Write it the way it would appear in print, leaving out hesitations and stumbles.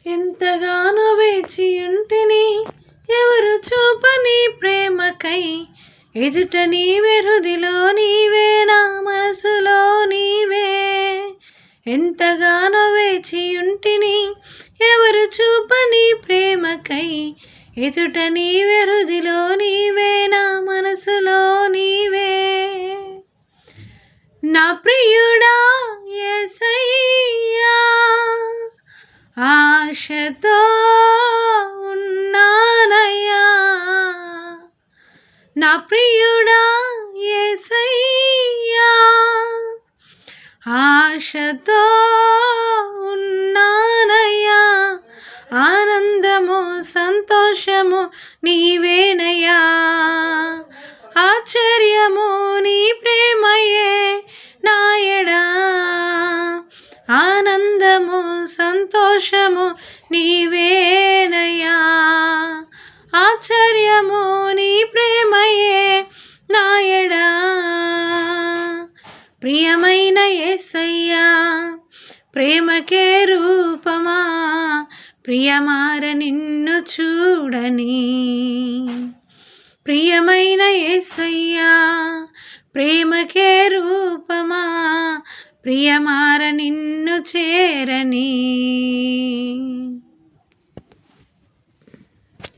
ఎంతగానో వేచియుంటిని ఎవరు చూపని ప్రేమకై, ఎదుట నీవే హృదిలో నీవే నా మనసులో నీవే. ఎంతగానో వేచియుంటిని ఎవరు చూపని ప్రేమకై, ఎదుట నీవే హృదిలో నీవే నా మనసులో నీవే. నా ప్రియుడా యేసయ్యా, ఆశతో ఉన్నానయ్యా. నా ప్రియుడా యేసయ్యా, ఆశతో ఉన్నానయ్యా. ఆనందము సంతోషము నీవేనయ్యా, ఆశ్చర్యము నీ ప్రేమయే నాయడా. ఆనందము సంతోషము నీవేనయ్యా, ఆశ్చర్యము నీ ప్రేమయే నాయడా. ప్రియమైన యేసయ్యా, ప్రేమకే రూపమా, ప్రియమార నిన్ను చూడని. ప్రియమైన యేసయ్యా, ప్రేమకే రూపమా, ప్రియమార నిన్ను చేరని.